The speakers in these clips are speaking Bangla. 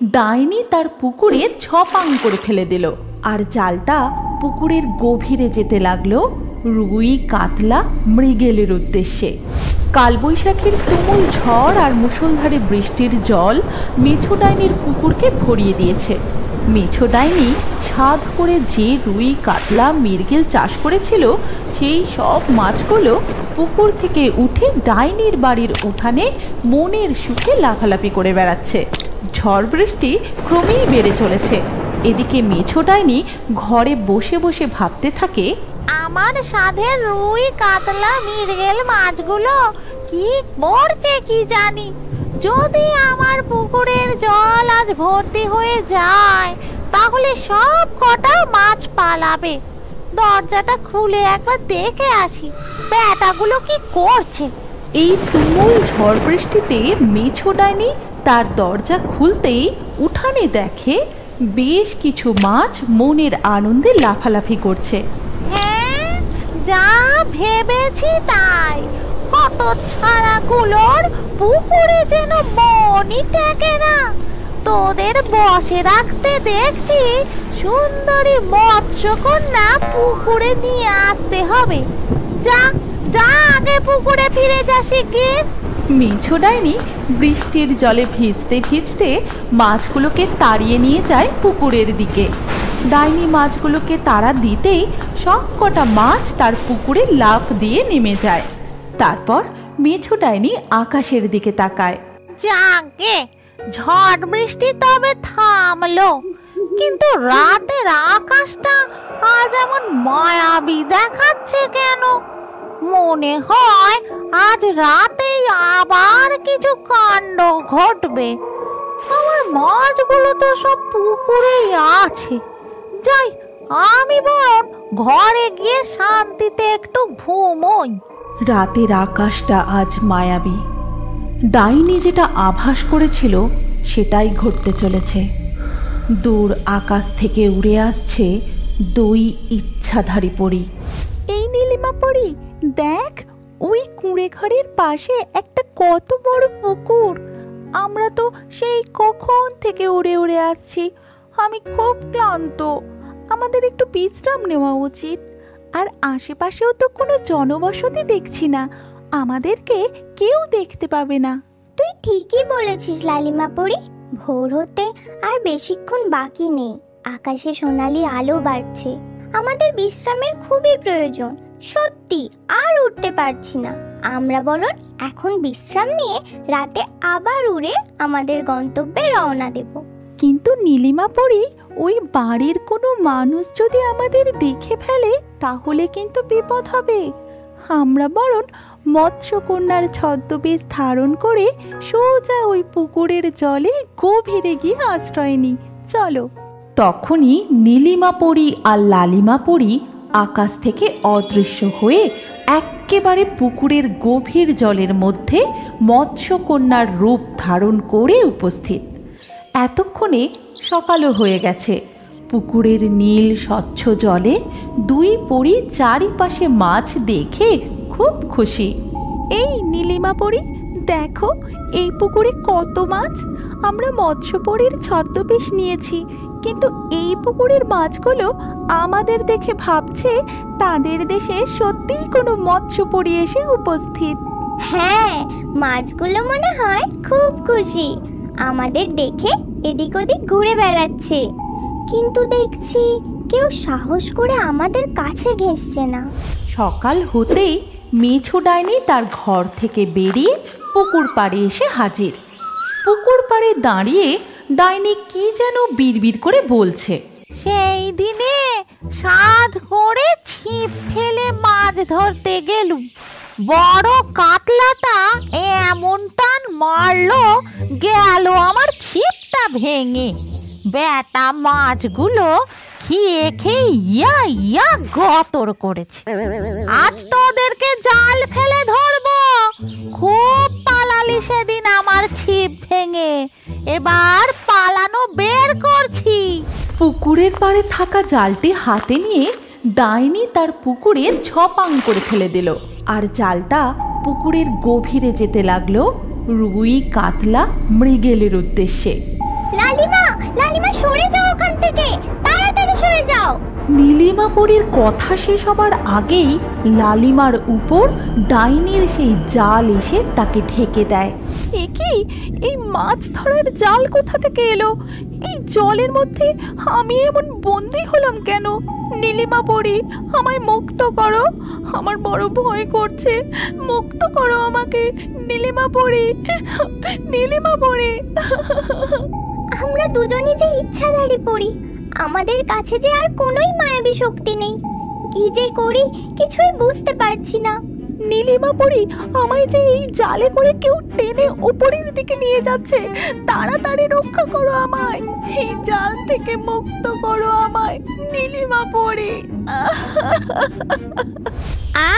ডাইনি তার পুকুরে ছপাং করে ফেলে দিল, আর জালটা পুকুরের গভীরে যেতে লাগলো রুই কাতলা মৃগেলের উদ্দেশ্যে। কালবৈশাখীর তুমুল ঝড় আর মুষলধারে বৃষ্টির জল মেছো ডাইনির পুকুরকে ভরিয়ে দিয়েছে। মেছো ডাইনি সাধ করে যে রুই কাতলা মৃগেল চাষ করেছিল সেই সব মাছগুলো পুকুর থেকে উঠে ডাইনির বাড়ির উঠানে মনের সুখে লাফালাফি করে বেড়াচ্ছে। ঝড় বৃষ্টি ক্রমেই বেড়ে চলেছে। এদিকে মেছো ডাইনি ঘরে বসে বসে ভাবতে থাকে, আমার সাধের রুই কাতলা মৃগেল মাছগুলো কি করছে কি জানি। যদি আমার পুকুরের জল আজ ভর্তি হয়ে যায় তাহলে সব কটা মাছ পালাবে। দরজাটা খুলে একবার দেখে আসি বেটাগুলো কি করছে। এই তুমুল ঝড় বৃষ্টিতে মেছো ডাইনি তার দরজা খুলতেই উঠানে দেখে বেশ কিছু মাছ মনের আনন্দে লাফালাফি করছে। হ্যাঁ, যা ভেবেছি তাই। হতচ্ছাড়াগুলোর পুকুরে যেন মনই টেকে না। তোদের বসে রাখতে দেখছি সুন্দরী মৎস্যকন্যা পুকুরে নিয়ে আসতে হবে। যা যা আগে পুকুরে ফিরে যা শিগগির। মেছো ডাইনি বৃষ্টির জলে ভিজতে ভিজতে মাছগুলোকে তাড়িয়ে নিয়ে যায় পুকুরের দিকে। ডাইনি মাছগুলোকে তাড়া দিতেই সব কটা মাছ তার পুকুরে লাফ দিয়ে নেমে যায়। তারপর মেছো ডাইনি আকাশের দিকে তাকায়। যাকে ঝড় বৃষ্টি তবে থামলো, কিন্তু রাতের আকাশটা আজ এমন মায়াবী দেখাচ্ছে কেন? মনে হয় আজ রাতেই আবার কিছু কাণ্ড ঘটবে। আমার মাছগুলো তো সব পুকুরেই আছে। যাই, আমি বরং ঘরে গিয়ে শান্তিতে একটু ঘুমোই। রাতের আকাশটা আজ মায়াবী। ডাইনি যেটা আভাস করেছিল সেটাই ঘটতে চলেছে। দূর আকাশ থেকে উড়ে আসছে দুই ইচ্ছাধারী পরী। এই নীলিমা পরী, দেখ ওই কুঁড়ে ঘরের পাশে একটা কত বড় পুকুর। আমরা তো সেই কখন থেকে উড়ে উড়ে আসছি। আমি খুব ক্লান্ত, আমাদের একটু বিশ্রাম নেওয়া উচিত। আর আশেপাশেও তো কোনো জনবসতি দেখছি না, আমাদেরকে কেউ দেখতে পাবে না। তুই ঠিকই বলেছিস লালিমা পরি। ভোর হতে আর বেশিক্ষণ বাকি নেই। আকাশে সোনালি আলো বাড়ছে। আমাদের বিশ্রামের খুবই প্রয়োজন। সত্যি আর উঠতে পারছি না। আমরা বরং এখন বিশ্রাম নিয়ে রাতে আবার উড়ে আমাদের গন্তব্যে রওনা দেব। কিন্তু নীলিমা পরি, ওই বাড়ির কোনো মানুষ যদি আমাদের দেখে ফেলে তাহলে কিন্তু বিপদ হবে। আমরা বরং মৎস্যকন্যার ছদ্মবেশ ধারণ করে সোজা ওই পুকুরের জলে গভীরে গিয়ে আশ্রয় নিই। চলো। তখনই নীলিমা পরী আর লালিমা পরী আকাশ থেকে অদৃশ্য হয়ে এক্কেবারে পুকুরের গভীর জলের মধ্যে মৎস্যকন্যার রূপ ধারণ করে উপস্থিত। এতক্ষণে সকালও হয়ে গেছে। পুকুরের নীল স্বচ্ছ জলে দুই পরী চারিপাশে মাছ দেখে খুব খুশি। এই নীলিমা পরি, দেখো এই পুকুরে কত মাছ। আমরা মৎস্যপরীর ছদ্মবেশ নিয়েছি, কিন্তু এই পুকুরের মাছগুলো আমাদের দেখে ভাবছে তাদের দেশে সত্যিই কোনো মৎস্যপরী এসে উপস্থিত। হ্যাঁ, মাছগুলো মনে হয় খুব খুশি। আমাদের দেখে এদিক ওদিক ঘুরে বেড়াচ্ছে, কিন্তু দেখছি কেউ সাহস করে আমাদের কাছে ঘেঁষছে না। সকাল হতেই মেছো ডাইনি তার ঘর থেকে বেরিয়ে পুকুর পাড়ে এসে হাজির। পুকুর পাড়ে দাঁড়িয়ে ডাইনি কি যেন বিড়বিড় করে বলছে। সেই দিনে সাধ করে ছিপ ফেলে মাছ ধরতে গেলুম, বড় কাতলাটা এমন টান মারলো গেল আমার ছিপটা ভেঙে। বেটা মাছগুলো খেয়ে খেয়ে ইয়া ইয়া গতর করেছে। আজ তোদেরকে জাল ফেলে ধরবো। খুব পালালি সেদিন আমার ছিপ ভেঙে, এবার পালানো বের করছি। পুকুরের পাড়ে থাকা জালটি হাতে নিয়ে ডাইনি তার পুকুরে ছপাং করে ফেলে দিল, আর জালটা পুকুরের গভীরে যেতে লাগলো রুই কাতলা মৃগেলের উদ্দেশ্যে। লালিমা, লালিমা সরে যাও ওখান থেকে, তাড়াতাড়ি সরে যাও। নীলিমা পরীর কথা শেষ হবার আগেই লালিমার উপর ডাইনির সেই জাল এসে তাকে ঢেকে দেয়। এ কি, এই মাছ ধরার জাল কোথা থেকে এলো? এই জলের মধ্যে আমি এমন বন্দি হলাম কেন? নীলিমা পরি, আমায় মুক্ত করো, আমার বড় ভয় করছে, মুক্ত করো আমাকে নীলিমা পরি, নীলিমা পরি। আমরা দুজনই যে ইচ্ছাধারী পড়ি, আমাদের কাছে যে আর কোনোই মায়াবী শক্তি নেই। কি যে করি কিছুই বুঝতে পারছি না। নীলিমা পরি, আমায় যে এই জালে করে কেউ টেনে উপরের দিকে নিয়ে যাচ্ছে, তাড়াতাড়ি রক্ষা করো আমায়, এই জাল থেকে মুক্ত করো আমায় নীলিমা পরি।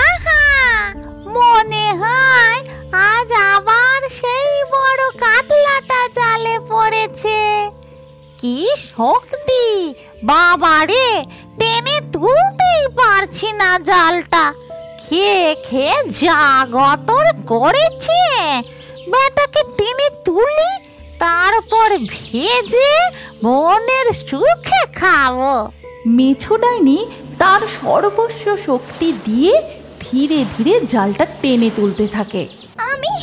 আহা, মনে হয় আজ আবার সেই বড় কাতলাটা জালে পড়েছে। কি শক্তি বাবারে, টেনে তুলতেই পারছি না জালটা। খেয়ে খেয়ে যা গতর করেছে, বেটাকে টেনে তুলি, তারপর ভেজে মনের সুখে খাবো। মেছো ডাইনি তার সর্বস্ব শক্তি দিয়ে ধীরে ধীরে জালটা টেনে তুলতে থাকে। আমি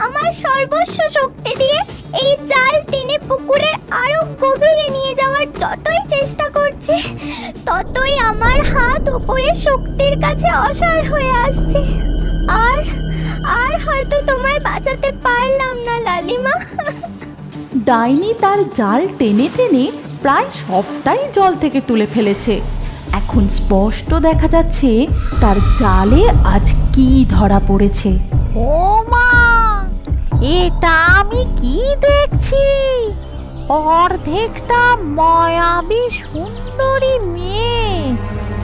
আমার সর্বস্ব শক্তি দিয়ে এই জাল টেনে পুকুরের আরো গভীরে নিয়ে যাওয়ার যতই চেষ্টা করছি, ততই আমার হাত উপরে শক্তির কাছে অসাড় হয়ে আসছে। আর আর হয়তো তোমায় বাঁচাতে পারলাম না লালিমা। ডাইনি তার জাল টেনে টেনে প্রায় সবটাই জল থেকে তুলে ফেলেছে। এখন স্পষ্ট দেখা যাচ্ছে তার জালে আজ কি ধরা পড়েছে। ও মা, এটা আমি কি দেখছি? অর্ধেকটা মায়াবী সুন্দরী মেয়ে,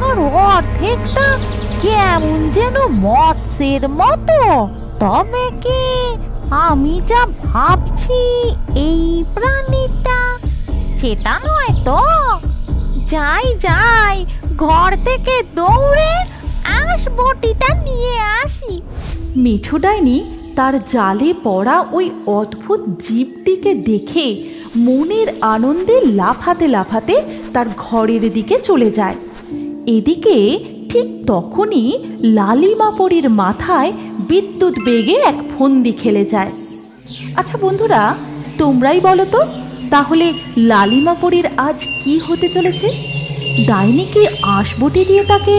আর অর্ধেকটা কেমন যেন মৎস্যের মতো। তবে কি আমি যা ভাবছি এই প্রাণীটা সেটা নয় তো? যাই যাই, ঘর থেকে দৌড়ে আসবটিটা নিয়ে আসি। মেছো ডাইনি তার জালে পড়া ওই অদ্ভুত জীবটিকে দেখে মনের আনন্দে লাফাতে লাফাতে তার ঘরের দিকে চলে যায়। এদিকে ঠিক তখনই লালিমা পরীর মাথায় বিদ্যুৎ বেগে এক ফন্দি খেলে যায়। আচ্ছা বন্ধুরা, তোমরাই বলো তো, তাহলে লালিমা পরীর আজ কি হতে চলেছে? ডাইনি কি আসবটি দিয়ে তাকে,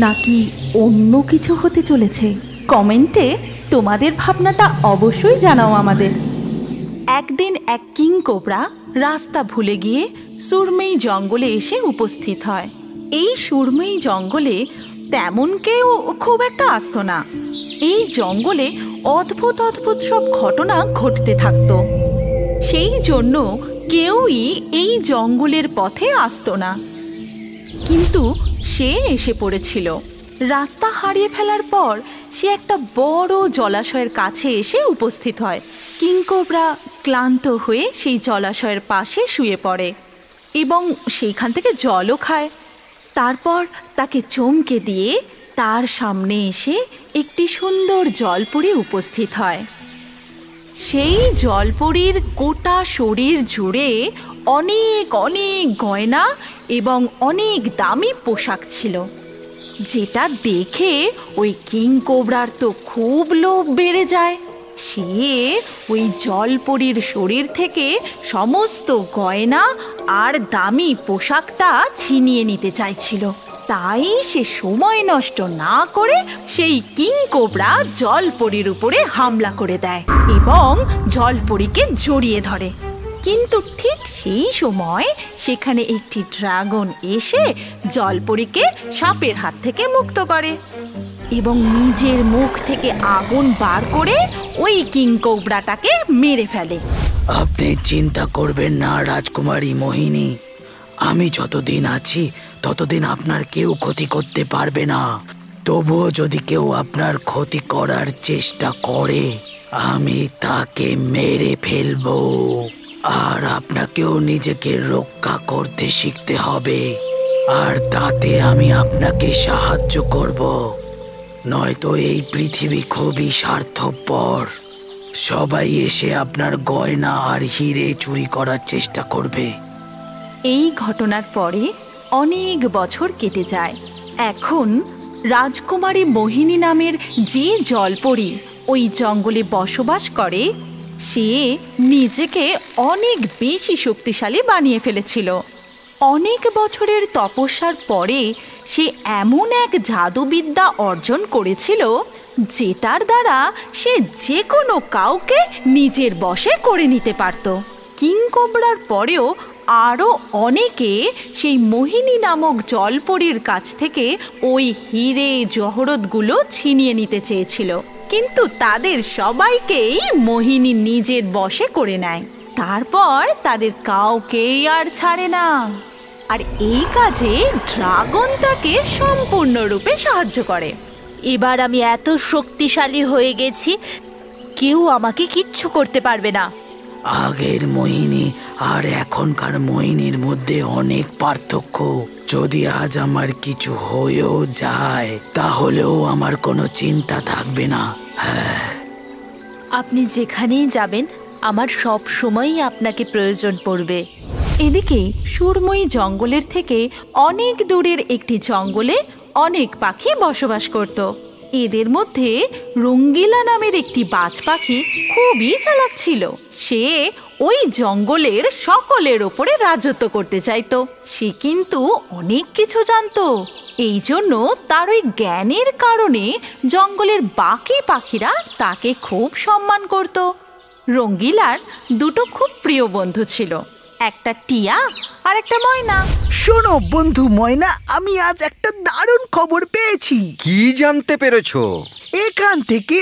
নাকি অন্য কিছু হতে চলেছে? কমেন্টে তোমাদের ভাবনাটা অবশ্যই জানাও আমাদের। একদিন এক কিং কোবরা রাস্তা ভুলে গিয়ে সুরমেই জঙ্গলে এসে উপস্থিত হয়। এই সুরমেই জঙ্গলে তেমন কেউ খুব একটা আসতো না। এই জঙ্গলে অদ্ভুত অদ্ভুত সব ঘটনা ঘটতে থাকতো, সেই জন্য কেউই এই জঙ্গলের পথে আসতো না। কিন্তু সে এসে পড়েছিল। রাস্তা হারিয়ে ফেলার পর সে একটা বড় জলাশয়ের কাছে এসে উপস্থিত হয়। কিংকোবরা ক্লান্ত হয়ে সেই জলাশয়ের পাশে শুয়ে পড়ে এবং সেইখান থেকে জলও খায়। তারপর তাকে চমকে দিয়ে তার সামনে এসে একটি সুন্দর জলপরী উপস্থিত হয়। সেই জলপরীর গোটা শরীর জুড়ে অনেক অনেক গয়না এবং অনেক দামি পোশাক ছিল, যেটা দেখে ওই কিং কোবরার তো খুব লোভ বেড়ে যায়। সে ওই জলপরীর শরীর থেকে সমস্ত গয়না আর দামি পোশাকটা ছিনিয়ে নিতে চাইছিল। তাই সে সময় নষ্ট না করে সেই কিং কোবরা জলপরীর উপরে হামলা করে দেয় এবং জলপরীকে জড়িয়ে ধরে। কিন্তু ঠিক সেই সময় সেখানে একটি ড্রাগন এসে জলপরীকে সাপের হাত থেকে মুক্ত করে এবং নিজের মুখ থেকে আগুন বার করে ওই কিং কোবরাটাকে মেরে ফেলে। আপনি চিন্তা করবেন না রাজকুমারী মোহিনী, আমি যতদিন আছি ততদিন আপনার কেউ ক্ষতি করতে পারবে না। তবুও যদি কেউ আপনার ক্ষতি করার চেষ্টা করে, আমি তাকে মেরে ফেলবো। আর আপনাকেও নিজেকে রক্ষা করতে শিখতে হবে, আর তাতে আমি আপনাকে সাহায্য করব। নয়তো এই পৃথিবী খুবই স্বার্থপর, সবাই এসে আপনার গয়না আর হিরে চুরি করার চেষ্টা করবে। এই ঘটনার পরে অনেক বছর কেটে যায়। এখন রাজকুমারী মোহিনী নামের যে জলপরী ওই জঙ্গলে বসবাস করে, সে নিজেকে অনেক বেশি শক্তিশালী বানিয়ে ফেলেছিল। অনেক বছরের তপস্যার পরে সে এমন এক জাদুবিদ্যা অর্জন করেছিল যেটার দ্বারা সে যে কোনো কাউকে নিজের বশে করে নিতে পারত। কিংকোবরার পরেও আরও অনেকে সেই মোহিনী নামক জলপরীর কাছ থেকে ওই হিরে জহরতগুলো ছিনিয়ে নিতে চেয়েছিল, কিন্তু তাদের সবাইকেই মোহিনী নিজের বশে করে নেয়। তারপর তাদের কাউকেই আর ছাড়ে না। আর এই কাজে ড্রাগন তাকে সম্পূর্ণরূপে সাহায্য করে। এবার আমি এত শক্তিশালী হয়ে গেছি, কেউ আমাকে কিচ্ছু করতে পারবে না। আগের মোহিনী আর এখনকার মোহিনীর মধ্যে অনেক পার্থক্য। যদি আজ আমার কিছু হয়েও যায় তাহলেও আমার কোনো চিন্তা থাকবে না। হ্যাঁ, আপনি যেখানেই যাবেন আমার সব সময়ই আপনাকে প্রয়োজন পড়বে। এদিকে সুরময়ী জঙ্গলের থেকে অনেক দূরের একটি জঙ্গলে অনেক পাখি বসবাস করত। এদের মধ্যে রঙ্গিলা নামের একটি বাজ পাখি খুবই চালাক ছিল। সে ওই জঙ্গলের সকলের ওপরে রাজত্ব করতে চাইতো। সে কিন্তু অনেক কিছু জানতো। এই জন্য তার ওই জ্ঞানের কারণে জঙ্গলের বাকি পাখিরা তাকে খুব সম্মান করত। রঙ্গিলার দুটো খুব প্রিয় বন্ধু ছিল, একটা টিয়া আর একটা ময়না। শোনো বন্ধু ময়না, আমি আজ একটা দারুণ খবর পেয়েছি। কি জানতে পেরেছো? এখান থেকে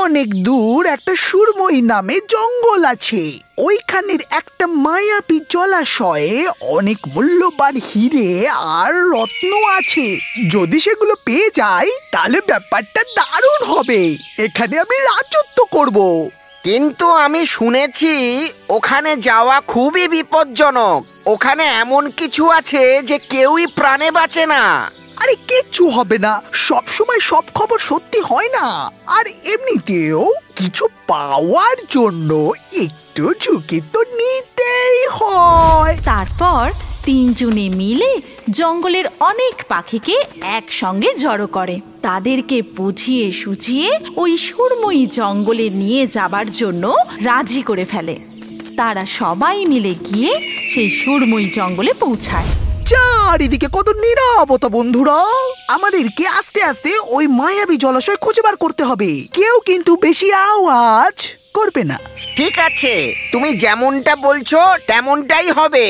অনেক দূর একটা সুরময়ী নামে জঙ্গল আছে। ওইখানের একটা মায়াবী জলাশয়ে অনেক মূল্যবান হিরে আর রত্ন আছে। যদি সেগুলো পেয়ে যাই তাহলে ব্যাপারটা দারুণ হবে। এখানে আমি রাজত্ব করব। কিন্তু আমি শুনেছি ওখানে যাওয়া খুবই বিপজ্জনক। ওখানে এমন কিছু আছে যে কেউই প্রাণে বাঁচে না। আরে কিচ্ছু হবে না, সব সময় সব খবর সত্যি হয় না। আর এমনিতেও কিছু পাওয়ার জন্য একটু ঝুঁকি তো নিতেই হয়। তারপর তিনজনে মিলে জঙ্গলের অনেক পাখিকে একসঙ্গে জড়ো করে। তাদেরকে বুঝিয়ে সুঝিয়ে ওই সুরময়ী জঙ্গলে নিয়ে যাবার জন্য রাজি করে ফেলে। তারা সবাই মিলে গিয়ে সেই সুরময়ী জঙ্গলে পৌঁছায়। চারিদিকে কত নীরবতা বন্ধুরা। আমাদেরকে আস্তে আস্তে ওই মায়াবী জলাশয় খুঁজে বার করতে হবে। কেউ কিন্তু বেশি আওয়াজ করবে না। ঠিক আছে, তুমি যেমনটা বলছো তেমনটাই হবে।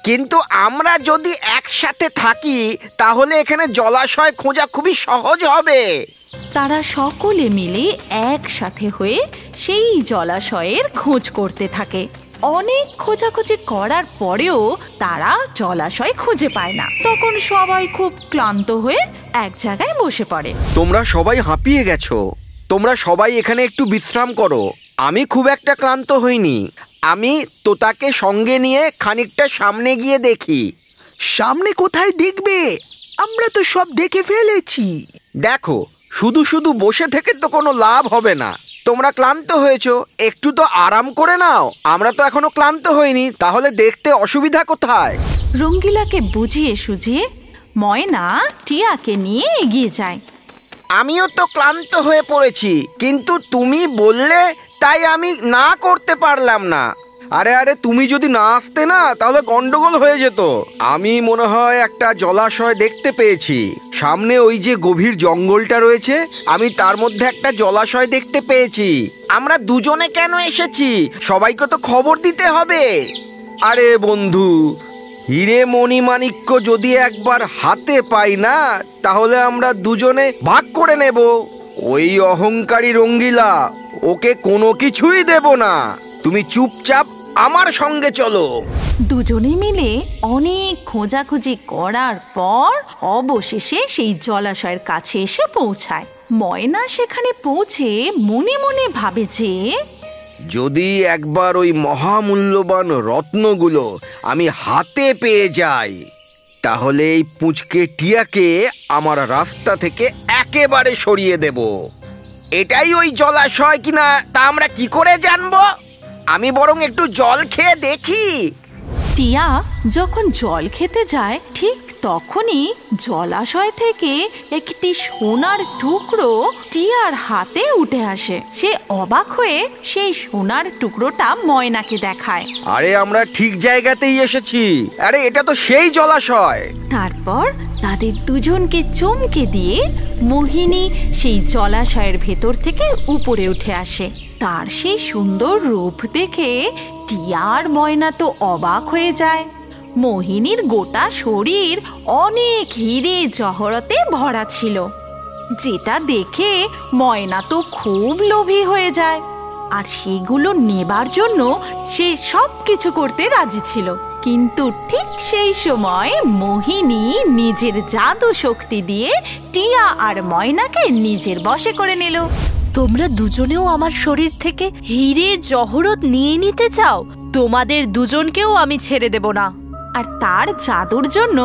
কিন্তু আমরা যদি একসাথে থাকি তাহলে এখানে জলাশয় খোঁজা খুবই সহজ হবে। তারা সকলে মিলে একসাথে হয়ে সেই জলাশয়ের খোঁজ করতে থাকে। অনেক খোঁজাখুঁজি করার পরেও তারা জলাশয় খুঁজে পায় না। তখন সবাই খুব ক্লান্ত হয়ে এক জায়গায় বসে পড়ে। তোমরা সবাই হাঁপিয়ে গেছো, তোমরা সবাই এখানে একটু বিশ্রাম করো। আমি খুব একটা ক্লান্ত হইনি। আমি তোতাকে সঙ্গে নিয়ে খানিকটা সামনে গিয়ে দেখি। সামনে কোথায় দেখবে? আমরা তো সব দেখে ফেলেছি। দেখো, শুধু শুধু বসে থেকে তো কোনো লাভ হবে না। তোমরা ক্লান্ত হয়েছো, একটু তো আরাম করে নাও। আমরা তো এখনো ক্লান্ত হইনি, তাহলে দেখতে অসুবিধা কোথায়? রঙ্গিলাকে বুঝিয়ে সুঝিয়ে ময়না টিয়াকে নিয়ে এগিয়ে যায়। আমিও তো ক্লান্ত হয়ে পড়েছি, কিন্তু তুমি বললে তাই আমি না করতে পারলাম না। আরে আরে, তুমি যদি না আসতে না তাহলে গন্ডগোল হয়ে যেত। আমি মনে হয় একটা জলাশয় দেখতে পেয়েছি। সামনে ওই যে গভীর জঙ্গলটা রয়েছে, আমি তার মধ্যে একটা জলাশয় দেখতে পেয়েছি। আমরা দুজনে কেন এসেছি? সবাইকে তো খবর দিতে হবে। আরে বন্ধু, হিরে মণিমাণিক্য যদি একবার হাতে পাই না তাহলে আমরা দুজনে ভাগ করে নেব। ওই অহংকারী রঙ্গিলা, ওকে কোনো কিছুই দেব না। তুমি চুপচাপ আমার সঙ্গে চলো। দুজনে মিলে অনেক খোঁজাখুঁজি করার পর অবশেষে সেই জলাশয়ের কাছে এসে পৌঁছায়। ময়না সেখানে পৌঁছে মনে মনে ভাবে যে যদি একবার ওই মহামূল্যবান রত্নগুলো আমি হাতে পেয়ে যাই তাহলে এই পুঁচকে টিয়াকে আমার রাস্তা থেকে একেবারে সরিয়ে দেব। এটাই ওই জলাশয় কিনা তা আমরা কি করে জানবো? আমি বরং একটু জল খেয়ে দেখি। টিয়া যখন জল খেতে যায় ঠিক তখনই জলাশয় থেকে একটি সোনার টুকরো টিয়ার হাতে উঠে আসে। সে অবাক হয়ে সেই সোনার টুকরোটা ময়নাকে দেখায়। আরে আমরা ঠিক জায়গাতেই এসেছি, আরে এটা তো সেই জলাশয়। তারপর তাদের দুজনকে চমকে দিয়ে মোহিনী সেই জলাশয়ের ভেতর থেকে উপরে উঠে আসে। তার সেই সুন্দর রূপ দেখে টিয়ার ময়না তো অবাক হয়ে যায়। মোহিনীর গোটা শরীর অনেক হিরে জহরতে ভরা ছিল, যেটা দেখে ময়না তো খুব লোভী হয়ে যায়, আর সেগুলো নেবার জন্য সে সব কিছু করতে রাজি ছিল। কিন্তু ঠিক সেই সময় মোহিনী নিজের জাদু শক্তি দিয়ে টিয়া আর ময়নাকে নিজের বশে করে নিল। তোমরা দুজনেও আমার শরীর থেকে হিরে জহরত নিয়ে নিতে চাও? তোমাদের দুজনকেও আমি ছেড়ে দেব না। আর তার জাদুর জন্য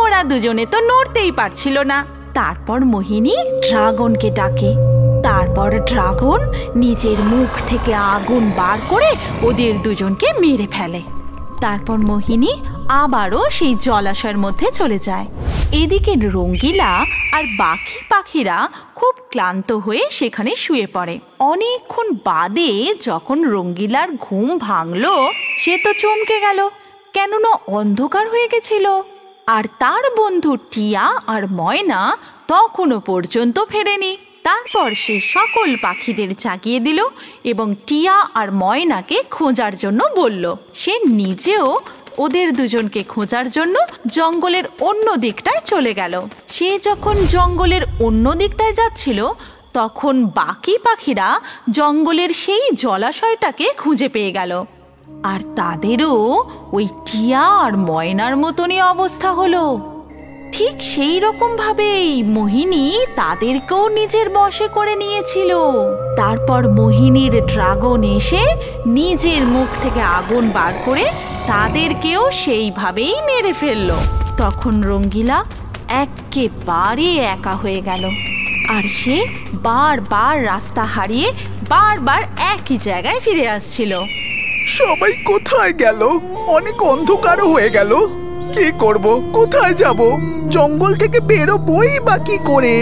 ওরা দুজনে তো নড়তেই পারছিল না। তারপর মোহিনী ড্রাগনকে ডাকে। তারপর ড্রাগন নিজের মুখ থেকে আগুন বার করে ওদের দুজনকে মেরে ফেলে। তারপর মোহিনী আবারও সেই জলাশয়ের মধ্যে চলে যায়। এদিকে রঙ্গিলা আর বাকি পাখিরা খুব ক্লান্ত হয়ে সেখানে শুয়ে পড়ে। অনেকক্ষণ বাদে যখন রঙ্গিলার ঘুম ভাঙল, সে তো চমকে গেল, কেননা অন্ধকার হয়ে গেছিল। আর তার বন্ধু টিয়া আর ময়না তখনও পর্যন্ত ফেরেনি। তারপর সে সকল পাখিদের জাগিয়ে দিল এবং টিয়া আর ময়নাকে খোঁজার জন্য বলল। সে নিজেও ওদের দুজনকে খোঁজার জন্য জঙ্গলের অন্য দিকটায় চলে গেল। সে যখন জঙ্গলের অন্য দিকটায় যাচ্ছিল, তখন বাকি পাখিরা জঙ্গলের সেই জলাশয়টাকে খুঁজে পেয়ে গেল। আর তাদেরও ওই টিয়া আর ময়নার মতনই অবস্থা হলো। ঠিক সেই রকম ভাবেই মোহিনী তাদেরকেও নিজের বশে করে নিয়েছিল। তারপর মোহিনীর ড্রাগন এসে নিজের মুখ থেকে আগুন বার করে তাদেরকেও সেইভাবেই মেরে ফেলল। তখন রঙ্গিলা একেবারে একা হয়ে গেল, আর সে বারবার রাস্তা হারিয়ে বারবার একই জায়গায় ফিরে আসছিল। সবাই কোথায় গেল? অনেক অন্ধকারও হয়ে গেল। কি করব, কোথায় যাব? জঙ্গল থেকে বেরোবই বা কি করে?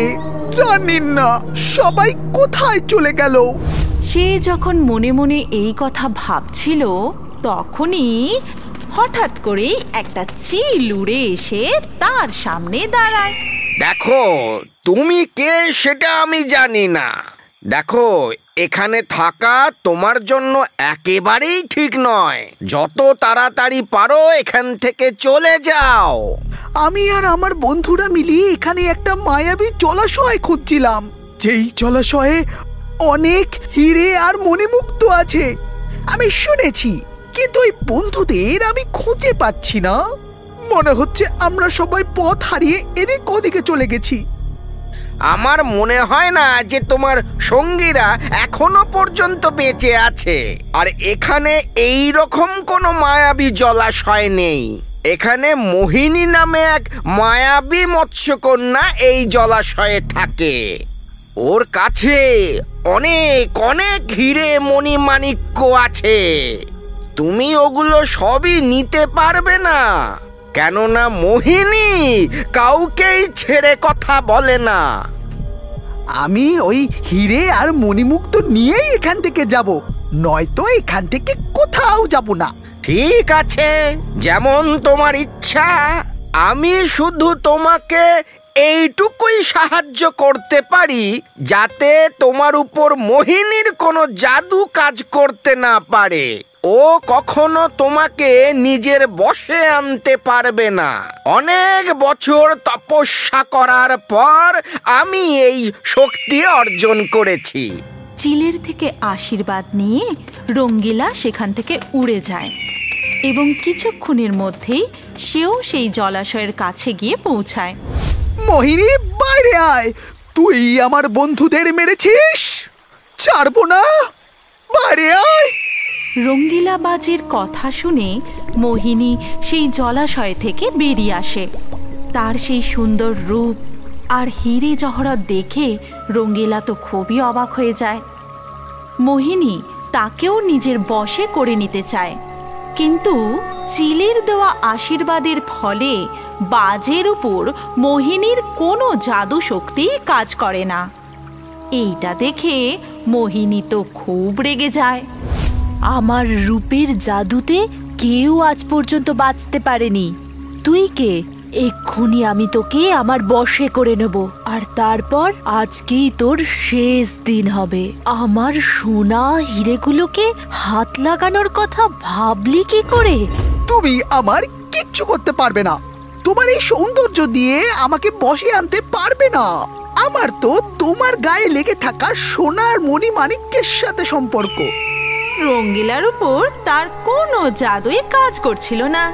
জানি না সবাই কোথায় চলে গেল। সে যখন মনে মনে এই কথা ভাবছিল, তখনই হঠাৎ করেই একটা চিল উড়ে এসে তার সামনে দাঁড়ায়। দেখো, তুমি কে সেটা আমি জানি না। দেখো, এখানে থাকা তোমার জন্য একেবারেই ঠিক নয়। যত তাড়াতাড়ি পারো এখান থেকে চলে যাও। আমি আর আমার বন্ধুরা মিলিয়ে এখানে একটা মায়াবী জলাশয় খুঁজছিলাম, যেই জলাশয়ে অনেক হিরে আর মণিমুক্ত আছে আমি শুনেছি, কিন্তু ওই বন্ধুদের আমি খুঁজে পাচ্ছি না। মনে হচ্ছে আমরা সবাই পথ হারিয়ে এদিক ওদিকে চলে গেছি। আমার মনে হয় না যে তোমার সঙ্গীরা এখনো পর্যন্ত বেঁচে আছে। আর এখানে এই রকম কোনো মায়াবী জলাশয় নেই। এখানে মোহিনী নামে এক মায়াবী মৎস্যকন্যা এই জলাশয়ে থাকে। ওর কাছে অনেক অনেক হিরে মণিমাণিক্য আছে। তুমি ওগুলো সবই নিতে পারবে না, কেননা মোহিনী কাউকেই ছেড়ে কথা বলে না। আমি ওই হিরে আর মণিমুক্ত নিয়েই এখান থেকে যাব, নয়তো এখান থেকে কোথাও যাব না। ঠিক আছে, যেমন তোমার ইচ্ছা। আমি শুধু তোমাকে এইটুকুই সাহায্য করতে পারি, যাতে তোমার উপর মোহিনীর কোনো জাদু কাজ করতে না পারে। ও কখনো তোমাকে নিজের বশে আনতে পারবে না। অনেক বছর তপস্যা করার পর আমি এই শক্তি অর্জন করেছি। চিলের থেকে আশীর্বাদ নিয়ে রঙ্গিলা সেখান থেকে উড়ে যায় এবং কিছুক্ষণের মধ্যেই সেও সেই জলাশয়ের কাছে গিয়ে পৌঁছায়। মোহিনী, বাইরে আয়। তুই আমার বন্ধুদের মেরেছিস, ছাড়বো না, বাইরে আয়। রঙ্গিলা বাজির কথা শুনে মোহিনী সেই জলাশয় থেকে বেরিয়ে আসে। তার সেই সুন্দর রূপ, আর হিরে জহরত দেখে রঙ্গিলা তো খুবই অবাক হয়ে যায়। মোহিনী তাকেও নিজের বশে করে নিতে চায়, কিন্তু চিলের দেওয়া আশীর্বাদের ফলে বাজের উপর মোহিনীর কোনো জাদু শক্তি কাজ করে না। এইটা দেখে মোহিনী তো খুব রেগে যায়। আমার রূপের জাদুতে কেউ আজ পর্যন্ত বাঁচতে পারেনি। তুই কে? এক্ষুনি আমি তোকে আমার বশে করে নেব, আর তারপর আজকেই তোর শেষ দিন হবে। আমার সোনা হিরেগুলোকে হাত লাগানোর কথা ভাবলি কি করে? তুমি আমার কিচ্ছু করতে পারবে না। তোমার এই সৌন্দর্য দিয়ে আমাকে বশে আনতে পারবে না। আমার তো তোমার গায়ে লেগে থাকা সোনার মণিমাণিক্যের সাথে সম্পর্ক। রঙ্গিলার উপর তার কোনো জাদুই কাজ করছিল না।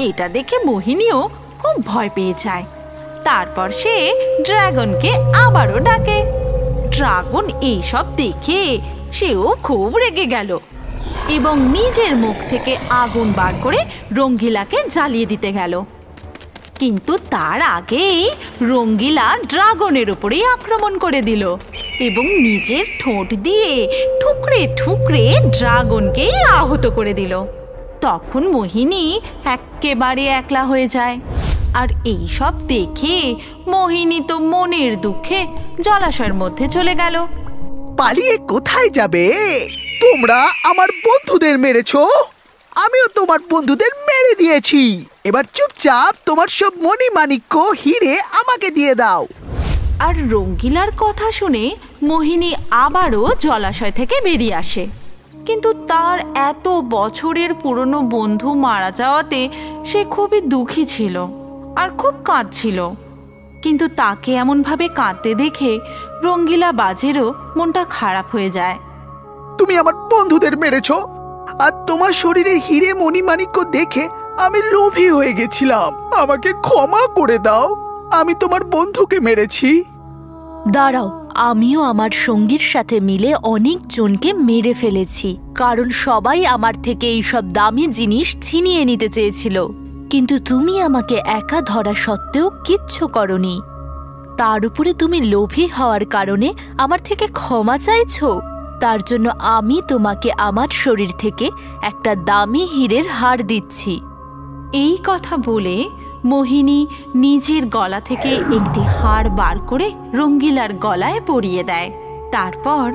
এটা দেখে মোহিনীও খুব ভয় পেয়ে যায়। তারপর সে ড্রাগনকে আবারও ডাকে। ড্রাগন এইসব দেখে সেও খুব রেগে গেল এবং নিজের মুখ থেকে আগুন বার করে রঙ্গিলাকে জ্বালিয়ে দিতে গেল। কিন্তু তার আগেই রঙ্গিলা ড্রাগনের উপরেই আক্রমণ করে দিল এবং নিজের ঠোঁট দিয়ে ঠুকরে ঠুকরে ড্রাগনকে আহত করে দিল। তখন মোহিনী একেবারে একলা হয়ে যায়। আর এই সব দেখে মোহিনী তো মনের দুঃখে জলাশয়ের মধ্যে চলে গেল। পালিয়ে কোথায় যাবে? তোমরা আমার বন্ধুদের মেরেছো, আমিও তোমার বন্ধুদের মেরে দিয়েছি। এবার চুপচাপ তোমার সব মণিমাণিক্য হিরে আমাকে দিয়ে দাও। আর রঙ্গিলার কথা শুনে মোহিনী আবারও জলাশয় থেকে বেরিয়ে আসে। কিন্তু তার এত বছরের পুরনো বন্ধু মারা যাওয়াতে সে খুবই দুঃখী ছিল আর খুব কাঁদছিল। কিন্তু তাকে এমনভাবে কাঁদতে দেখে রঙ্গিলা বাজেরও মনটা খারাপ হয়ে যায়। তুমি আমার বন্ধুদের মেরেছো, আর তোমার শরীরে হিরে মণিমাণিক্য দেখে আমি লোভী হয়ে গেছিলাম। আমাকে ক্ষমা করে দাও, আমি তোমার বন্ধুকে মেরেছি। দাঁড়াও, আমিও আমার সঙ্গীর সাথে মিলে অনেক জনকে মেরে ফেলেছি, কারণ সবাই আমার থেকে এইসব দামি জিনিস ছিনিয়ে নিতে চেয়েছিল। কিন্তু তুমি আমাকে একা ধরা সত্ত্বেও কিচ্ছু করনি। তার উপরে তুমি লোভী হওয়ার কারণে আমার থেকে ক্ষমা চাইছো। তার জন্য আমি তোমাকে আমার শরীর থেকে একটা দামি হীরের হার দিচ্ছি। এই কথা বলে মোহিনী নিজের গলা থেকে একটি হার বার করে রঙ্গিলার গলায় পরিয়ে দেয়। তারপর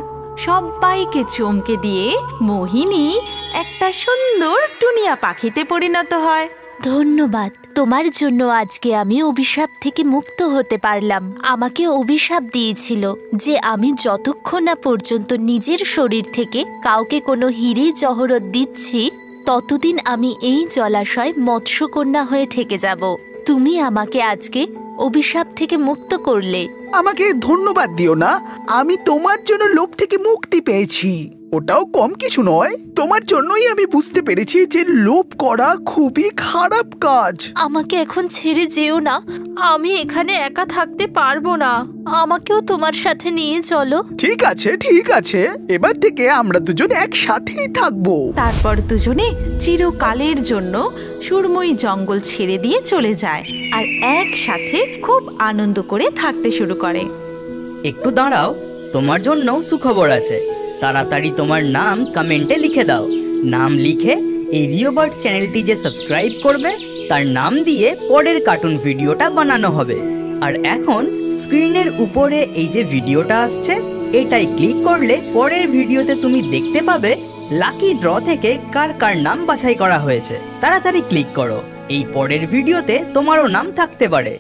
সবাইকে চমকে দিয়ে মোহিনী একটা সুন্দর টুনিয়া পাখিতে পরিণত হয়। ধন্যবাদ, তোমার জন্য আজকে আমি অভিশাপ থেকে মুক্ত হতে পারলাম। আমাকে অভিশাপ দিয়েছিল যে আমি যতক্ষণ না পর্যন্ত নিজের শরীর থেকে কাউকে কোনো হিরে জহরত দিচ্ছি ততদিন আমি এই জলাশয় মৎস্যকন্যা হয়ে থেকে যাব। তুমি আমাকে আজকে অভিশাপ থেকে মুক্ত করলে। আমাকে ধন্যবাদ দিও না, আমি তোমার জন্য লোভ থেকে মুক্তি পেয়েছি। ওটাও কম কিছু নয়। তোমার জন্যই আমি বুঝতে পেরেছি যে লোভ করা খুবই খারাপ কাজ। আমাকে এখন ছেড়ে যেও না, আমি এখানে একা থাকতে পারবো না। আমাকেও তোমার সাথে নিয়ে চলো। ঠিক আছে ঠিক আছে, এবার থেকে আমরা দুজন একসাথেই থাকবো। তারপর দুজনে চিরকালের জন্য সুরময়ী জঙ্গল ছেড়ে দিয়ে চলে যায় আর একসাথে খুব আনন্দ করে থাকতে শুরু করে। একটু দাঁড়াও, তোমার জন্য সুখবর আছে। তাড়াতাড়ি তোমার নাম কমেন্টে লিখে দাও। নাম লিখে এই রিও বার্ডস চ্যানেলটি যে সাবস্ক্রাইব করবে তার নাম দিয়ে পরের কার্টুন ভিডিওটা বানানো হবে। আর এখন স্ক্রিনের উপরে এই যে ভিডিওটা আসছে এটাই ক্লিক করলে পরের ভিডিওতে তুমি দেখতে পাবে লাকি ড্র থেকে কার কার নাম বাছাই করা হয়েছে। তাড়াতাড়ি ক্লিক করো, এই পরের ভিডিওতে তোমারও নাম থাকতে পারে।